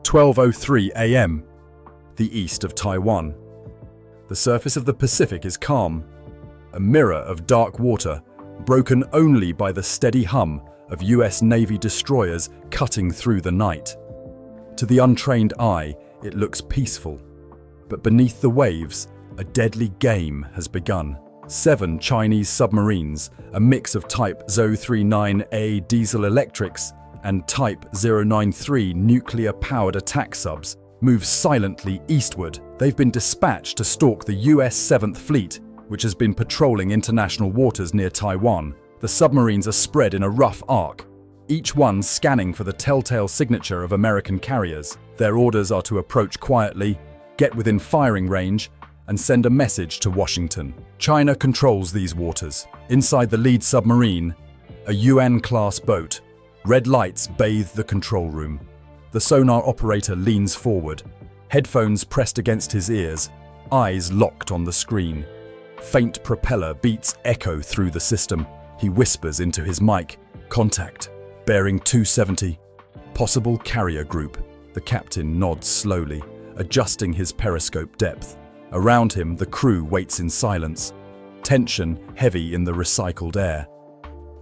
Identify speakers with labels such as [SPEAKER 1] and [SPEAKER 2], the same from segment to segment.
[SPEAKER 1] 12:03 a.m., the east of Taiwan. The surface of the Pacific is calm, a mirror of dark water, broken only by the steady hum of U.S. Navy destroyers cutting through the night. To the untrained eye, it looks peaceful, but beneath the waves, a deadly game has begun. 7 Chinese submarines, a mix of Type 039A diesel-electrics and Type 093 nuclear-powered attack subs, move silently eastward. They've been dispatched to stalk the U.S. 7th Fleet, which has been patrolling international waters near Taiwan. The submarines are spread in a rough arc, each one scanning for the telltale signature of American carriers. Their orders are to approach quietly, get within firing range, and send a message to Washington. China controls these waters. Inside the lead submarine, a UN-class boat. Red lights bathe the control room. The sonar operator leans forward, headphones pressed against his ears, eyes locked on the screen. Faint propeller beats echo through the system. He whispers into his mic, "Contact, bearing 270, possible carrier group." The captain nods slowly, adjusting his periscope depth. Around him, the crew waits in silence, tension heavy in the recycled air.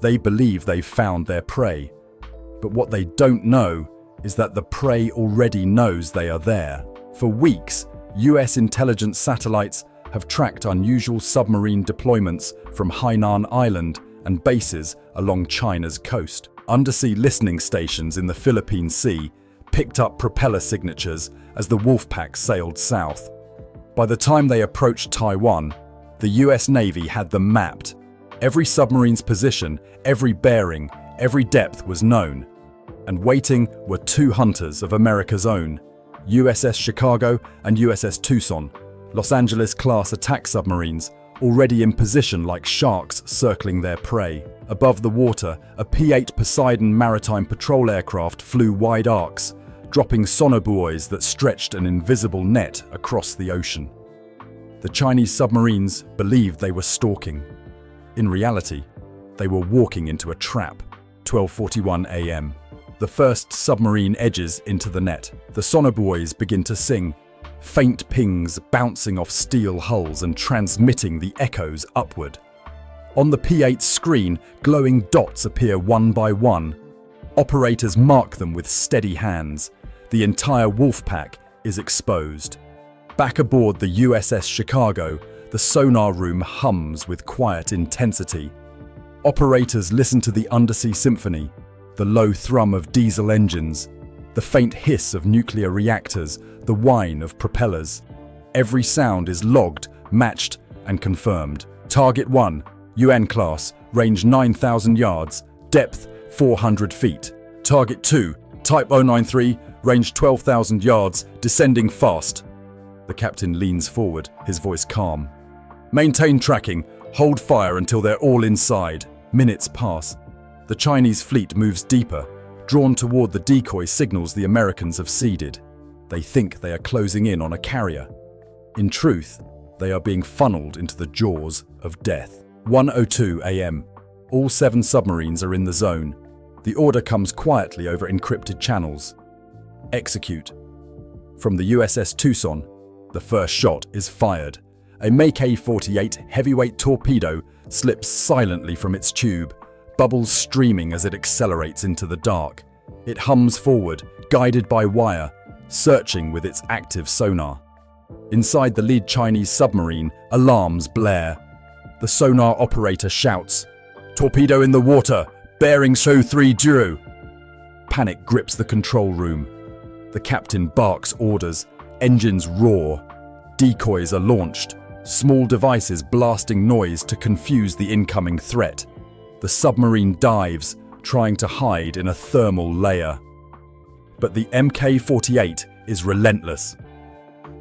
[SPEAKER 1] They believe they've found their prey, but what they don't know is that the prey already knows they are there. For weeks, US intelligence satellites have tracked unusual submarine deployments from Hainan Island and bases along China's coast. Undersea listening stations in the Philippine Sea picked up propeller signatures as the Wolfpack sailed south. By the time they approached Taiwan, the US Navy had them mapped. Every submarine's position, every bearing, every depth was known. And waiting were 2 hunters of America's own, USS Chicago and USS Tucson, Los Angeles-class attack submarines, already in position like sharks circling their prey. Above the water, a P-8 Poseidon maritime patrol aircraft flew wide arcs, dropping sonar buoys that stretched an invisible net across the ocean. The Chinese submarines believed they were stalking. In reality, they were walking into a trap. 12:41 a.m. The first submarine edges into the net. The sonar buoys begin to sing, faint pings bouncing off steel hulls and transmitting the echoes upward. On the P-8 screen, glowing dots appear one by one. Operators mark them with steady hands. The entire Wolfpack is exposed. Back aboard the USS Chicago, the sonar room hums with quiet intensity. Operators listen to the undersea symphony, the low thrum of diesel engines, the faint hiss of nuclear reactors, the whine of propellers. Every sound is logged, matched, and confirmed. Target 1, UN class, range 9,000 yards, depth 400 feet. Target 2, Type 093, range 12,000 yards, descending fast. The captain leans forward, his voice calm. Maintain tracking, hold fire until they're all inside. Minutes pass. The Chinese fleet moves deeper, drawn toward the decoy signals the Americans have seeded. They think they are closing in on a carrier. In truth, they are being funneled into the jaws of death. 1:02 a.m. All 7 submarines are in the zone. The order comes quietly over encrypted channels. Execute. From the USS Tucson, the first shot is fired. A Make-48 heavyweight torpedo slips silently from its tube, bubbles streaming as it accelerates into the dark. It hums forward, guided by wire, searching with its active sonar. Inside the lead Chinese submarine, alarms blare. The sonar operator shouts, "Torpedo in the water! Bearing show 30." Panic grips the control room. The captain barks orders. Engines roar. Decoys are launched, small devices blasting noise to confuse the incoming threat. The submarine dives, trying to hide in a thermal layer. But the Mk-48 is relentless.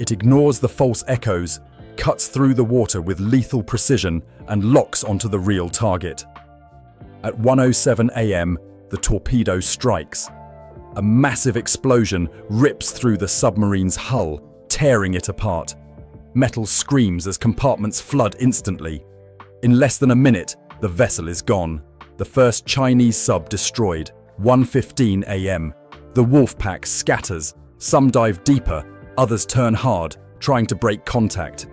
[SPEAKER 1] It ignores the false echoes, cuts through the water with lethal precision, and locks onto the real target. At 1:07 a.m., the torpedo strikes. A massive explosion rips through the submarine's hull, tearing it apart. Metal screams as compartments flood instantly. In less than a minute, the vessel is gone. The first Chinese sub destroyed. 1:15 a.m. The Wolfpack scatters, Some dive deeper, others turn hard, trying to break contact.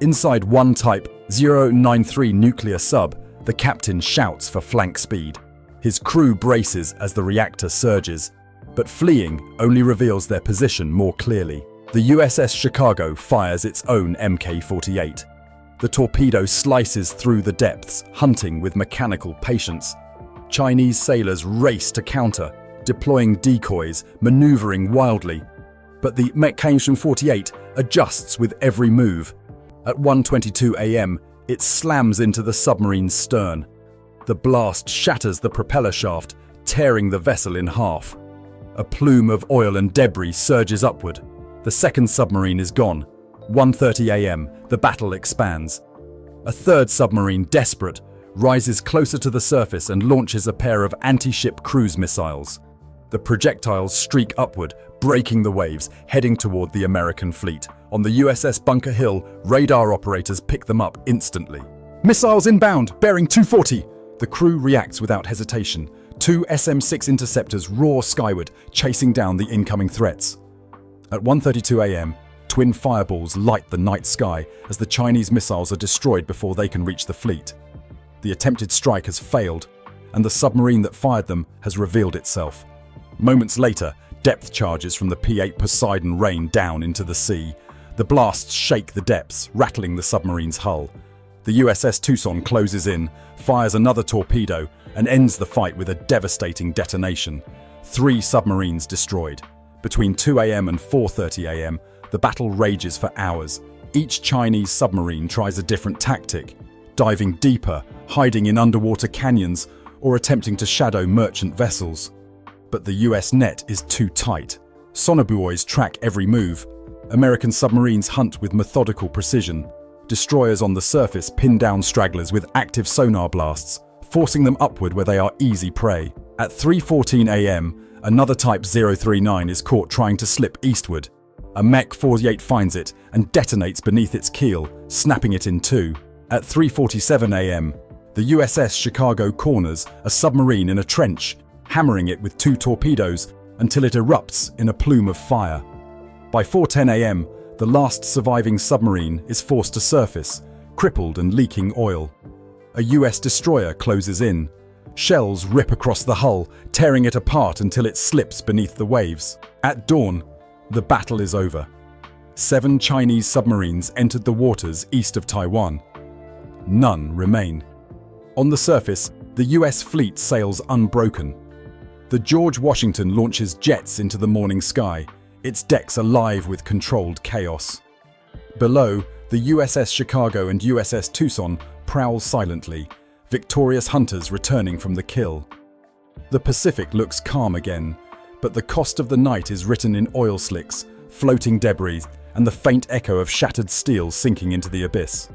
[SPEAKER 1] Inside one Type 093 nuclear sub, the captain shouts for flank speed. His crew braces as the reactor surges, but fleeing only reveals their position more clearly. The USS Chicago fires its own Mk-48. The torpedo slices through the depths, hunting with mechanical patience. Chinese sailors race to counter, deploying decoys, maneuvering wildly. But the Mk-48 adjusts with every move. At 1:22 a.m., it slams into the submarine's stern. The blast shatters the propeller shaft, tearing the vessel in half. A plume of oil and debris surges upward. The second submarine is gone. 1:30 a.m., the battle expands. A third submarine, desperate, rises closer to the surface and launches a pair of anti-ship cruise missiles. The projectiles streak upward, breaking the waves, heading toward the American fleet. On the USS Bunker Hill, radar operators pick them up instantly. Missiles inbound, bearing 240. The crew reacts without hesitation. Two SM-6 interceptors roar skyward, chasing down the incoming threats. At 1:32 a.m., twin fireballs light the night sky as the Chinese missiles are destroyed before they can reach the fleet. The attempted strike has failed, and the submarine that fired them has revealed itself. Moments later, depth charges from the P-8 Poseidon rain down into the sea. The blasts shake the depths, rattling the submarine's hull. The USS Tucson closes in, fires another torpedo, and ends the fight with a devastating detonation. 3 submarines destroyed. Between 2 a.m. and 4:30 a.m., the battle rages for hours. Each Chinese submarine tries a different tactic, diving deeper, hiding in underwater canyons, or attempting to shadow merchant vessels. But the US net is too tight. Sonar buoys track every move. American submarines hunt with methodical precision. Destroyers on the surface pin down stragglers with active sonar blasts, forcing them upward where they are easy prey. At 3:14 a.m., another Type 039 is caught trying to slip eastward. A Mk-48 finds it and detonates beneath its keel, snapping it in two. At 3:47 a.m., the USS Chicago corners a submarine in a trench, hammering it with 2 torpedoes until it erupts in a plume of fire. By 4:10 a.m., the last surviving submarine is forced to surface, crippled and leaking oil. A US destroyer closes in. Shells rip across the hull, tearing it apart until it slips beneath the waves. At dawn, the battle is over. 7 Chinese submarines entered the waters east of Taiwan. None remain. On the surface, the US fleet sails unbroken. The George Washington launches jets into the morning sky, its decks alive with controlled chaos. Below, the USS Chicago and USS Tucson prowl silently, victorious hunters returning from the kill. The Pacific looks calm again, but the cost of the night is written in oil slicks, floating debris, and the faint echo of shattered steel sinking into the abyss.